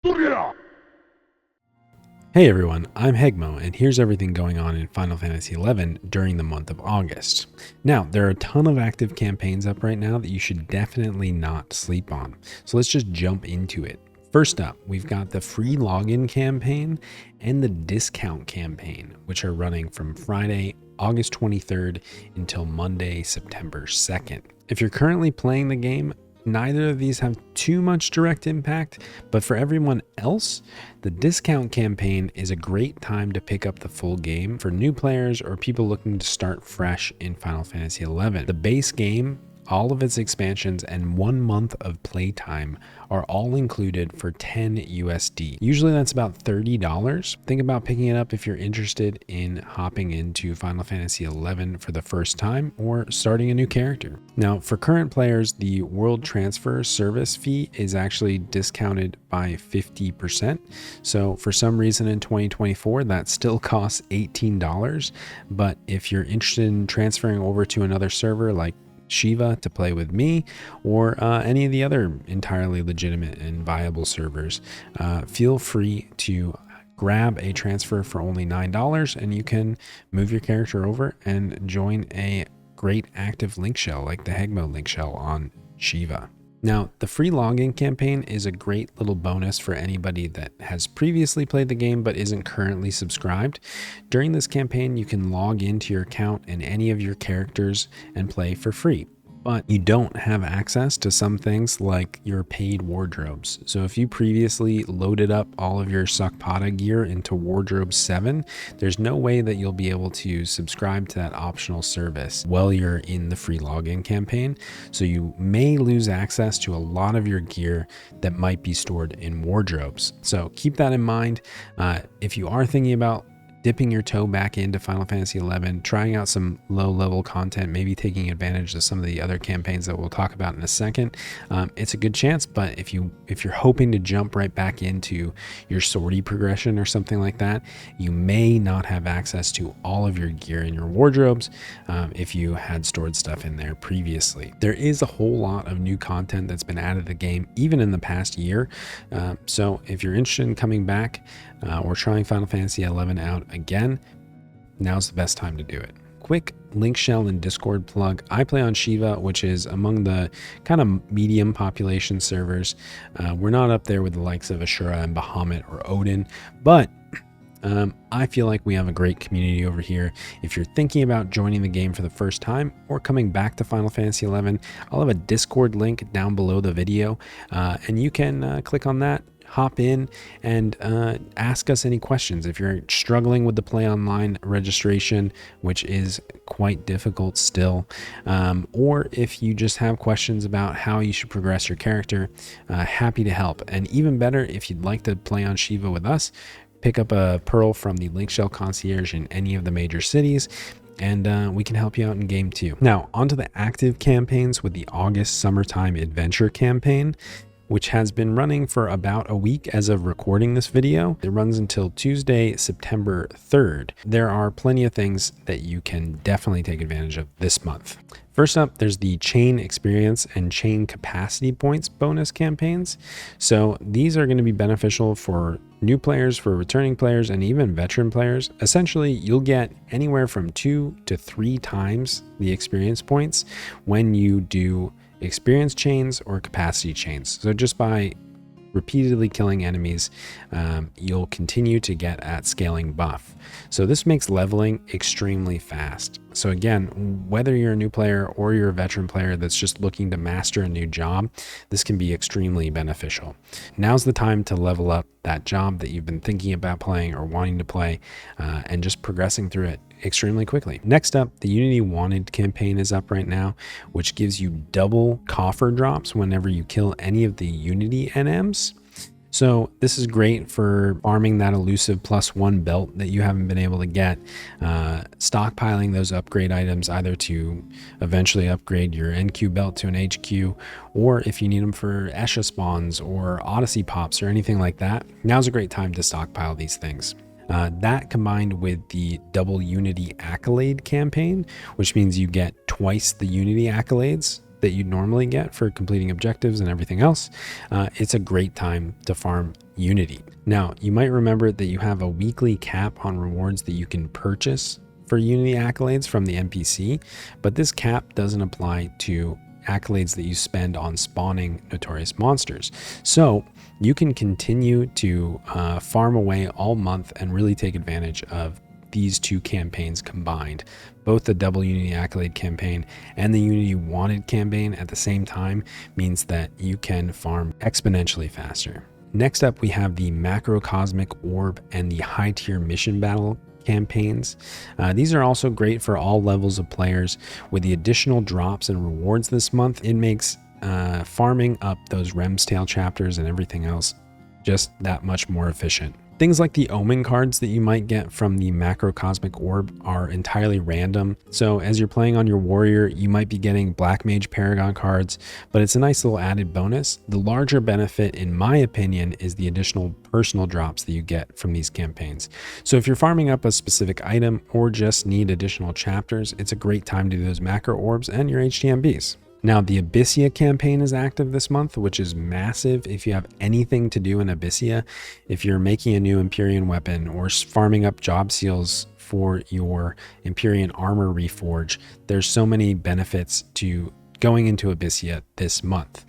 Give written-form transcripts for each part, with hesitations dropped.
Hey everyone, I'm Hegmo, and here's everything going on in Final Fantasy XI during the month of August. Now, there are a ton of active campaigns up right now that you should definitely not sleep on, so let's just jump into it. First up, we've got the free login campaign and the discount campaign, which are running from Friday, August 23rd until Monday, September 2nd. If you're currently playing the game, neither of these have too much direct impact, but for everyone else, the discount campaign is a great time to pick up the full game for new players or people looking to start fresh in Final Fantasy XI. The base game, all of its expansions, and 1 month of playtime are all included for 10 USD. Usually that's about $30. Think about picking it up if you're interested in hopping into Final Fantasy XI for the first time or starting a new character. Now, for current players, the World Transfer Service fee is actually discounted by 50%. So for some reason in 2024, that still costs $18. But if you're interested in transferring over to another server like Shiva to play with me or any of the other entirely legitimate and viable servers, feel free to grab a transfer for only $9 and you can move your character over and join a great active link shell like the Hegmo link shell on Shiva. Now, the free login campaign is a great little bonus for anybody that has previously played the game but isn't currently subscribed. During this campaign, you can log into your account and any of your characters and play for free. But you don't have access to some things like your paid wardrobes. So if you previously loaded up all of your Sakpada gear into Wardrobe 7, there's no way that you'll be able to subscribe to that optional service while you're in the free login campaign. So you may lose access to a lot of your gear that might be stored in wardrobes. So keep that in mind. If you are thinking about dipping your toe back into Final Fantasy XI, trying out some low-level content, maybe taking advantage of some of the other campaigns that we'll talk about in a second, it's a good chance. But if you're hoping to jump right back into your sortie progression or something like that, you may not have access to all of your gear in your wardrobes if you had stored stuff in there previously. There is a whole lot of new content that's been added to the game, even in the past year. So if you're interested in coming back or trying Final Fantasy XI out again, now's the best time to do it. Quick link shell and Discord plug. I play on Shiva, which is among the kind of medium population servers. We're not up there with the likes of Ashura and Bahamut or Odin, but I feel like we have a great community over here. If you're thinking about joining the game for the first time or coming back to Final Fantasy XI, I'll have a Discord link down below the video, and you can click on that, hop in and ask us any questions. If you're struggling with the play online registration, which is quite difficult still, or if you just have questions about how you should progress your character, happy to help. And even better, if you'd like to play on Shiva with us, pick up a Pearl from the Link Shell Concierge in any of the major cities, and we can help you out in game too. Now, onto the active campaigns with the August Summertime Adventure campaign, which has been running for about a week as of recording this video. It runs until Tuesday, September 3rd. There are plenty of things that you can definitely take advantage of this month. First up, there's the Chain Experience and Chain Capacity Points bonus campaigns. So these are going to be beneficial for new players, for returning players, and even veteran players. Essentially, you'll get anywhere from 2 to 3 times the experience points when you do experience chains or capacity chains. So just by repeatedly killing enemies, you'll continue to get at scaling buff. So this makes leveling extremely fast. So again, whether you're a new player or you're a veteran player that's just looking to master a new job, this can be extremely beneficial. Now's the time to level up that job that you've been thinking about playing or wanting to play, and just progressing through it extremely quickly. Next up, the Unity Wanted campaign is up right now, which gives you double coffer drops whenever you kill any of the Unity NMs. So this is great for farming that elusive +1 belt that you haven't been able to get, stockpiling those upgrade items either to eventually upgrade your NQ belt to an HQ, or if you need them for Esha spawns or Odyssey pops or anything like that. Now's a great time to stockpile these things. That combined with the double Unity Accolade campaign, which means you get twice the Unity accolades that you'd normally get for completing objectives and everything else, it's a great time to farm Unity. Now, you might remember that you have a weekly cap on rewards that you can purchase for Unity accolades from the NPC, but this cap doesn't apply to accolades that you spend on spawning notorious monsters. So you can continue to farm away all month and really take advantage of these two campaigns combined. Both the double Unity accolade campaign and the Unity wanted campaign at the same time means that you can farm exponentially faster. Next up, we have the Macrocosmic Orb and the high tier mission battle campaigns. These are also great for all levels of players. With the additional drops and rewards this month, it makes farming up those Rem's Tale chapters and everything else just that much more efficient. Things like the Omen cards that you might get from the Macrocosmic Orb are entirely random. So as you're playing on your warrior, you might be getting Black Mage Paragon cards, but it's a nice little added bonus. The larger benefit, in my opinion, is the additional personal drops that you get from these campaigns. So if you're farming up a specific item or just need additional chapters, it's a great time to do those macro orbs and your HTMBs. Now, the Abyssea campaign is active this month, which is massive if you have anything to do in Abyssea. If you're making a new Empyrean weapon or farming up job seals for your Empyrean armor reforge, there's so many benefits to going into Abyssea this month.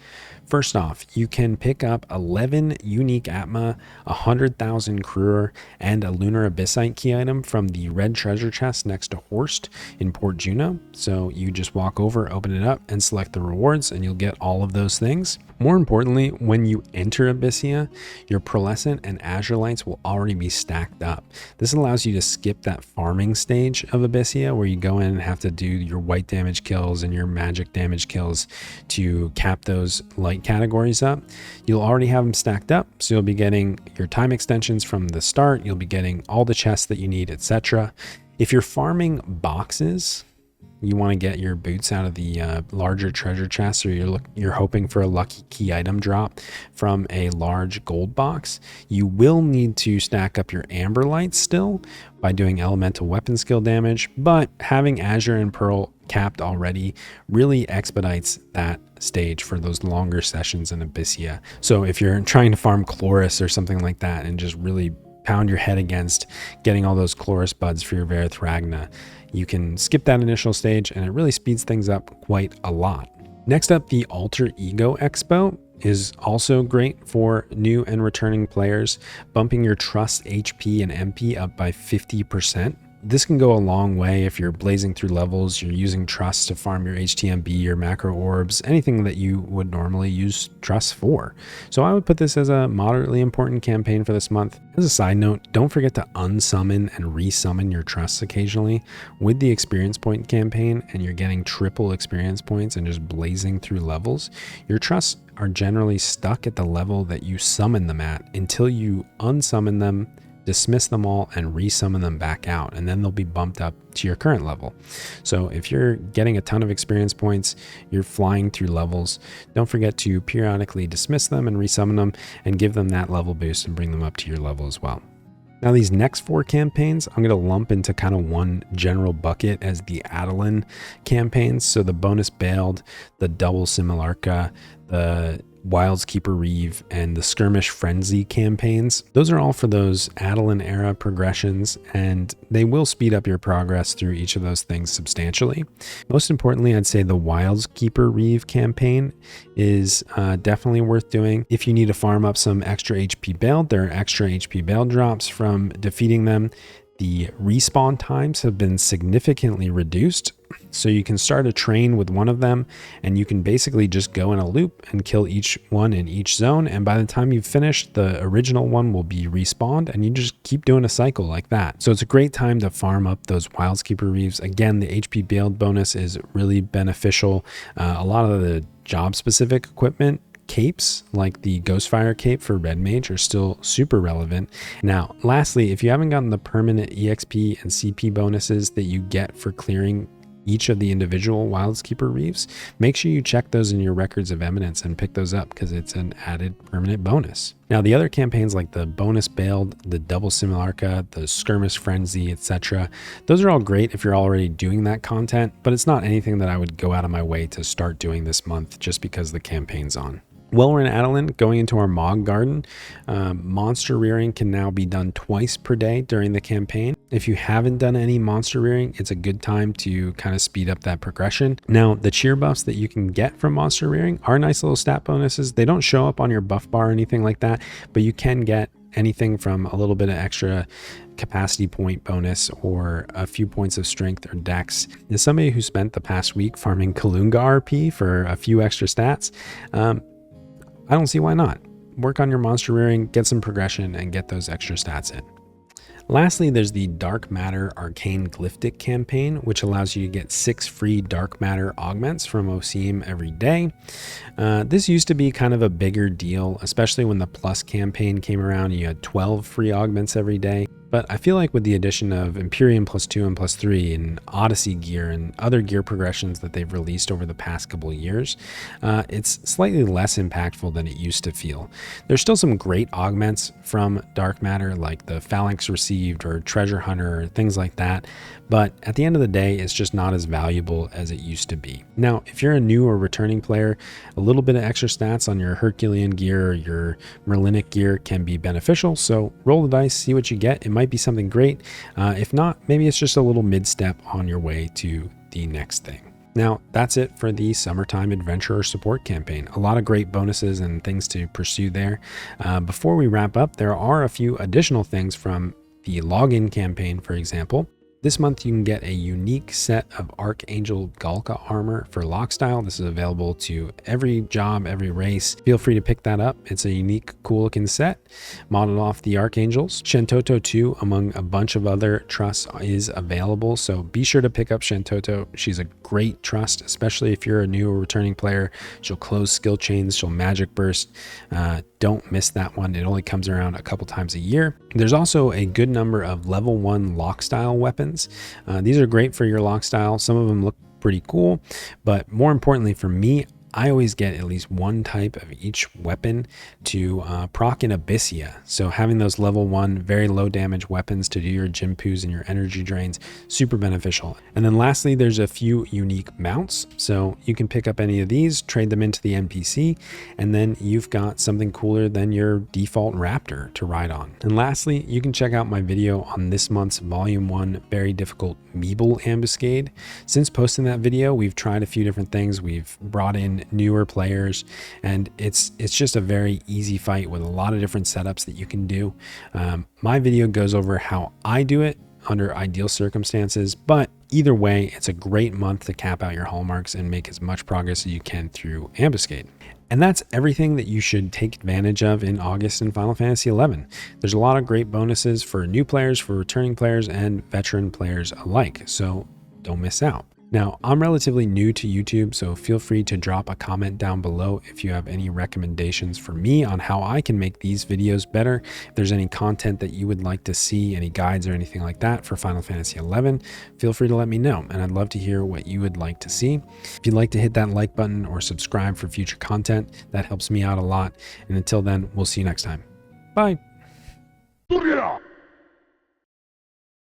First off, you can pick up 11 unique Atma, 100,000 Kruer, and a Lunar Abyssite key item from the red treasure chest next to Horst in Port Juno. So you just walk over, open it up, and select the rewards, and you'll get all of those things. More importantly, when you enter Abyssea, your Pearlescent and Azure Lights will already be stacked up. This allows you to skip that farming stage of Abyssea where you go in and have to do your white damage kills and your magic damage kills to cap those light categories up. You'll already have them stacked up, so you'll be getting your time extensions from the start. You'll be getting all the chests that you need, etc. If you're farming boxes, you want to get your boots out of the larger treasure chests, or you're hoping for a lucky key item drop from a large gold box, you will need to stack up your amber lights still by doing elemental weapon skill damage, but having Azure and Pearl capped already really expedites that stage for those longer sessions in Abyssea. So if you're trying to farm Chloris or something like that and just really pound your head against getting all those Chloris buds for your Verith Ragna, you can skip that initial stage and it really speeds things up quite a lot. Next up, the Alter Ego Expo is also great for new and returning players, bumping your trust HP and MP up by 50%. This can go a long way if you're blazing through levels, you're using trust to farm your HTMB, your macro orbs, anything that you would normally use trust for. So I would put this as a moderately important campaign for this month. As a side note, don't forget to unsummon and resummon your trusts occasionally. With the experience point campaign and you're getting triple experience points and just blazing through levels, your trusts are generally stuck at the level that you summon them at until you unsummon them, dismiss them all, and resummon them back out, and then they'll be bumped up to your current level. So if you're getting a ton of experience points, you're flying through levels, don't forget to periodically dismiss them and resummon them and give them that level boost and bring them up to your level as well. Now, these next four campaigns, I'm going to lump into kind of one general bucket as the Adoulin campaigns. So the bonus Bayld, the double Simulacra, the Wild's Keeper Reeve, and the Skirmish Frenzy campaigns. Those are all for those Adoulin era progressions, and they will speed up your progress through each of those things substantially. Most importantly, I'd say the Wild's Keeper Reeve campaign is definitely worth doing. If you need to farm up some extra HP Bayld, there are extra HP Bayld drops from defeating them. The respawn times have been significantly reduced, so you can start a train with one of them and you can basically just go in a loop and kill each one in each zone, and by the time you've finished, the original one will be respawned and you just keep doing a cycle like that. So it's a great time to farm up those Wild's Keeper Reeves. Again, the HP Bayld bonus is really beneficial. A lot of the job specific equipment capes like the Ghostfire cape for Red Mage are still super relevant. Now, lastly, if you haven't gotten the permanent EXP and CP bonuses that you get for clearing each of the individual Wildskeeper Reefs, make sure you check those in your records of eminence and pick those up because it's an added permanent bonus. Now, the other campaigns like the bonus Bayld, the double Simulacra, the Skirmish Frenzy, etc., those are all great if you're already doing that content, but it's not anything that I would go out of my way to start doing this month just because the campaign's on. While we're in Adoulin, going into our Mog Garden, monster rearing can now be done twice per day during the campaign. If you haven't done any monster rearing, it's a good time to kind of speed up that progression. Now, the cheer buffs that you can get from monster rearing are nice little stat bonuses. They don't show up on your buff bar or anything like that, but you can get anything from a little bit of extra capacity point bonus or a few points of strength or dex. As somebody who spent the past week farming Kalunga RP for a few extra stats, I don't see why not. Work on your monster rearing, get some progression, and get those extra stats in. Lastly, there's the Dark Matter Arcane Glyphtic campaign, which allows you to get 6 free Dark Matter augments from OCM every day. This used to be kind of a bigger deal, especially when the Plus campaign came around. You had 12 free augments every day. But I feel like with the addition of Imperium +2 and +3 and Odyssey gear and other gear progressions that they've released over the past couple of years, it's slightly less impactful than it used to feel. There's still some great augments from Dark Matter like the Phalanx Received or Treasure Hunter or things like that, but at the end of the day, it's just not as valuable as it used to be. Now, if you're a new or returning player, a little bit of extra stats on your Herculean gear or your Merlinic gear can be beneficial, so roll the dice, see what you get. It might be something great. If not, maybe it's just a little mid-step on your way to the next thing. Now, that's it for the Summertime Adventurer Support campaign. A lot of great bonuses and things to pursue there. Before we wrap up, there are a few additional things from the login campaign, for example. This month, you can get a unique set of Archangel Galka armor for Lockstyle. This is available to every job, every race. Feel free to pick that up. It's a unique, cool looking set, modeled off the Archangels. Shentoto 2, among a bunch of other trusts, is available. So be sure to pick up Shentoto. She's a great trust, especially if you're a new or returning player. She'll close skill chains. She'll magic burst. Don't miss that one. It only comes around a couple times a year. There's also a good number of level 1 Lockstyle weapons. These are great for your Lockstyle. Some of them look pretty cool, but more importantly for me, I always get at least one type of each weapon to proc in Abyssea. So having those level 1, very low damage weapons to do your gym poos and your energy drains, super beneficial. And then lastly, there's a few unique mounts. So you can pick up any of these, trade them into the NPC, and then you've got something cooler than your default Raptor to ride on. And lastly, you can check out my video on this month's Volume 1 Very Difficult Meeble Ambuscade. Since posting that video, we've tried a few different things. We've brought in newer players, and it's just a very easy fight with a lot of different setups that you can do. My video goes over how I do it under ideal circumstances, but either way, it's a great month to cap out your hallmarks and make as much progress as you can through Ambuscade. And that's everything that you should take advantage of in August in Final Fantasy XI. There's a lot of great bonuses for new players, for returning players, and veteran players alike, so don't miss out. Now, I'm relatively new to YouTube, so feel free to drop a comment down below if you have any recommendations for me on how I can make these videos better. If there's any content that you would like to see, any guides or anything like that for Final Fantasy XI, feel free to let me know, and I'd love to hear what you would like to see. If you'd like to hit that like button or subscribe for future content, that helps me out a lot. And until then, we'll see you next time. Bye.